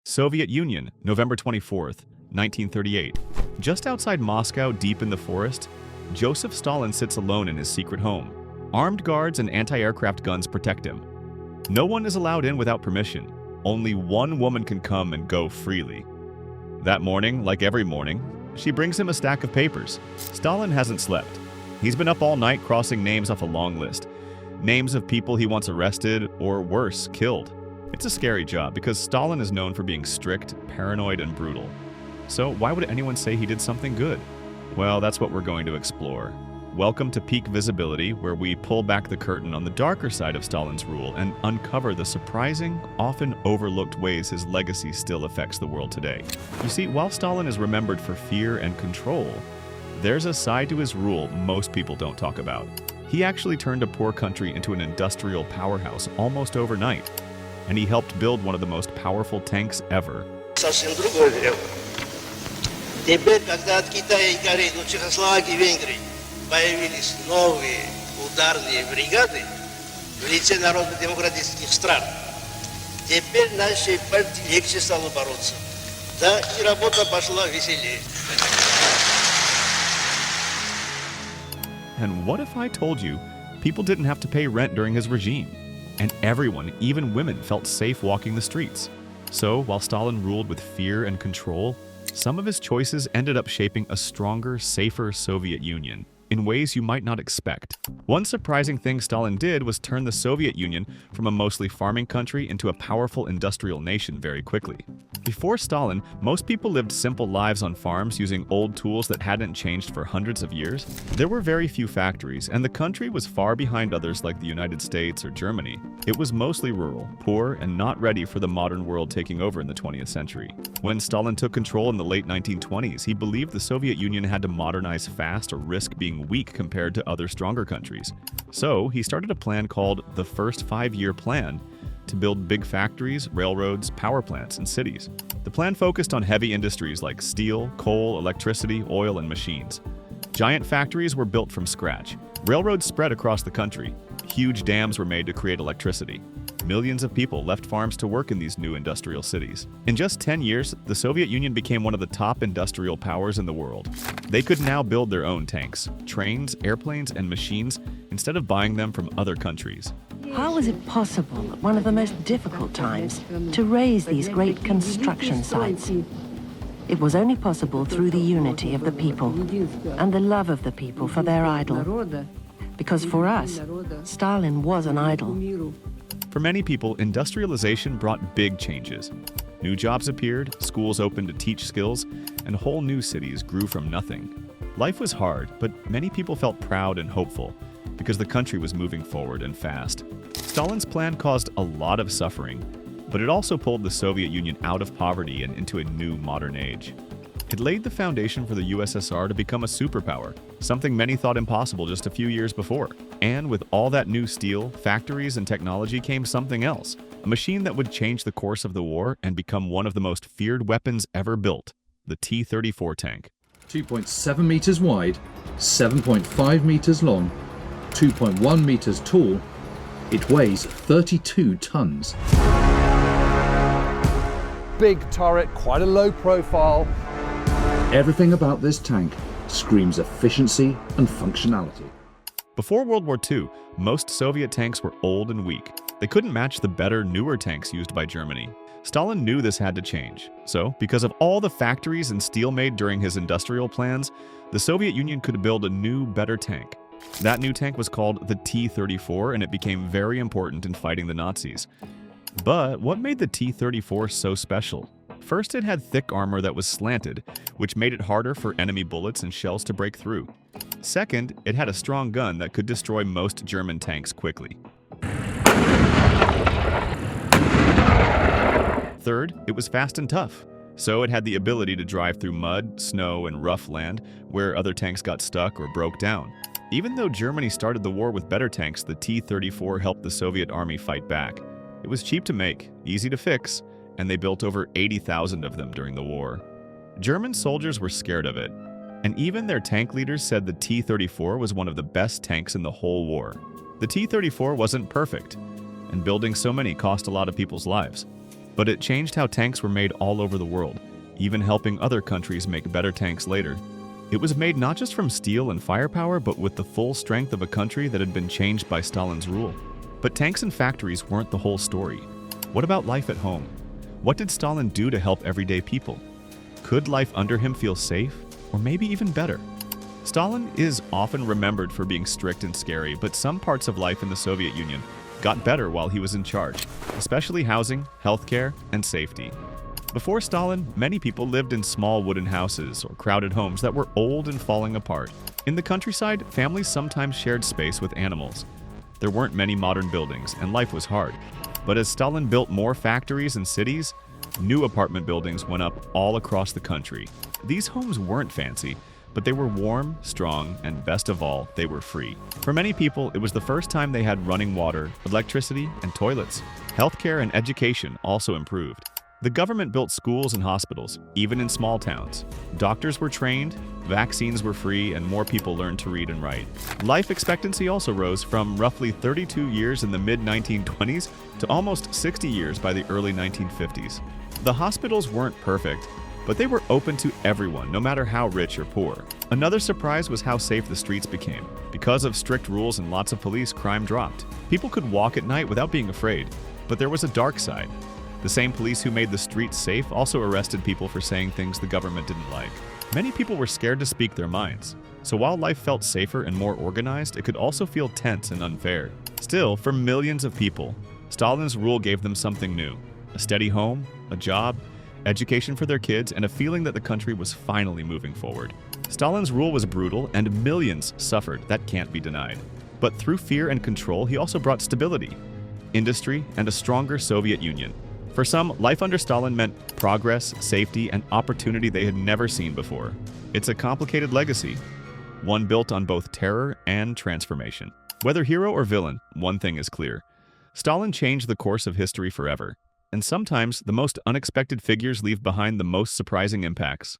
Soviet Union, November 24th, 1938. Just outside Moscow, deep in the forest, Joseph Stalin sits alone in his secret home. Armed guards and anti-aircraft guns protect him. No one is allowed in without permission. Only one woman can come and go freely. That morning, like every morning, she brings him a stack of papers. Stalin hasn't slept. He's been up all night crossing names off a long list. Names of people he wants arrested, or worse, killed. It's a scary job because Stalin is known for being strict, paranoid, and brutal. So why would anyone say he did something good? Well, that's what we're going to explore. Welcome to Peak Visibility, where we pull back the curtain on the darker side of Stalin's rule and uncover the surprising, often overlooked ways his legacy still affects the world today. You see, while Stalin is remembered for fear and control, there's a side to his rule most people don't talk about. He actually turned a poor country into an industrial powerhouse almost overnight, and he helped build one of the most powerful tanks ever. Совсем другое дело. Теперь, когда от Китая и Кореи до Чехословакии и Венгрии появились новые ударные бригады в лице народно-демократических стран, теперь нашей партии легче стало бороться. Да, и работа пошла веселее. And what if I told you people didn't have to pay rent during his regime? And everyone, even women, felt safe walking the streets. So, while Stalin ruled with fear and control, some of his choices ended up shaping a stronger, safer Soviet Union in ways you might not expect. One surprising thing Stalin did was turn the Soviet Union from a mostly farming country into a powerful industrial nation very quickly. Before Stalin, most people lived simple lives on farms using old tools that hadn't changed for hundreds of years. There were very few factories, and the country was far behind others like the United States or Germany. It was mostly rural, poor, and not ready for the modern world taking over in the 20th century. When Stalin took control in the late 1920s, he believed the Soviet Union had to modernize fast or risk being weak compared to other stronger countries. So he started a plan called the First Five-Year Plan to build big factories, railroads, power plants, and cities. The plan focused on heavy industries like steel, coal, electricity, oil, and machines. Giant factories were built from scratch. Railroads spread across the country. Huge dams were made to create electricity. Millions of people left farms to work in these new industrial cities. In just 10 years, the Soviet Union became one of the top industrial powers in the world. They could now build their own tanks, trains, airplanes, and machines instead of buying them from other countries. How was it possible at one of the most difficult times to raise these great construction sites? It was only possible through the unity of the people and the love of the people for their idol. Because for us, Stalin was an idol. For many people, industrialization brought big changes. New jobs appeared, schools opened to teach skills, and whole new cities grew from nothing. Life was hard, but many people felt proud and hopeful because the country was moving forward and fast. Stalin's plan caused a lot of suffering, but it also pulled the Soviet Union out of poverty and into a new modern age. It laid the foundation for the USSR to become a superpower, something many thought impossible just a few years before. And with all that new steel, factories, and technology came something else, a machine that would change the course of the war and become one of the most feared weapons ever built, the T-34 tank. 2.7 meters wide, 7.5 meters long, 2.1 meters tall, it weighs 32 tons. Big turret, quite a low profile. Everything about this tank screams efficiency and functionality. Before World War II, most Soviet tanks were old and weak. They couldn't match the better, newer tanks used by Germany. Stalin knew this had to change. So, because of all the factories and steel made during his industrial plans, the Soviet Union could build a new, better tank. That new tank was called the T-34, and it became very important in fighting the Nazis. But what made the T-34 so special? First, it had thick armor that was slanted, which made it harder for enemy bullets and shells to break through. Second, it had a strong gun that could destroy most German tanks quickly. Third, it was fast and tough, so it had the ability to drive through mud, snow, and rough land where other tanks got stuck or broke down. Even though Germany started the war with better tanks, the T-34 helped the Soviet army fight back. It was cheap to make, easy to fix, and they built over 80,000 of them during the war. German soldiers were scared of it, and even their tank leaders said the T-34 was one of the best tanks in the whole war. The T-34 wasn't perfect, and building so many cost a lot of people's lives. But it changed how tanks were made all over the world, even helping other countries make better tanks later. It was made not just from steel and firepower, but with the full strength of a country that had been changed by Stalin's rule. But tanks and factories weren't the whole story. What about life at home? What did Stalin do to help everyday people? Could life under him feel safe, or maybe even better? Stalin is often remembered for being strict and scary, but some parts of life in the Soviet Union got better while he was in charge, especially housing, healthcare, and safety. Before Stalin, many people lived in small wooden houses or crowded homes that were old and falling apart. In the countryside, families sometimes shared space with animals. There weren't many modern buildings, and life was hard. But as Stalin built more factories and cities, new apartment buildings went up all across the country. These homes weren't fancy, but they were warm, strong, and best of all, they were free. For many people, it was the first time they had running water, electricity, and toilets. Healthcare and education also improved. The government built schools and hospitals, even in small towns. Doctors were trained, vaccines were free, and more people learned to read and write. Life expectancy also rose from roughly 32 years in the mid-1920s to almost 60 years by the early 1950s. The hospitals weren't perfect, but they were open to everyone, no matter how rich or poor. Another surprise was how safe the streets became. Because of strict rules and lots of police, crime dropped. People could walk at night without being afraid. But there was a dark side. The same police who made the streets safe also arrested people for saying things the government didn't like. Many people were scared to speak their minds. So while life felt safer and more organized, it could also feel tense and unfair. Still, for millions of people, Stalin's rule gave them something new. A steady home, a job, education for their kids, and a feeling that the country was finally moving forward. Stalin's rule was brutal, and millions suffered, that can't be denied. But through fear and control, he also brought stability, industry, and a stronger Soviet Union. For some, life under Stalin meant progress, safety, and opportunity they had never seen before. It's a complicated legacy, one built on both terror and transformation. Whether hero or villain, one thing is clear. Stalin changed the course of history forever. And sometimes, the most unexpected figures leave behind the most surprising impacts.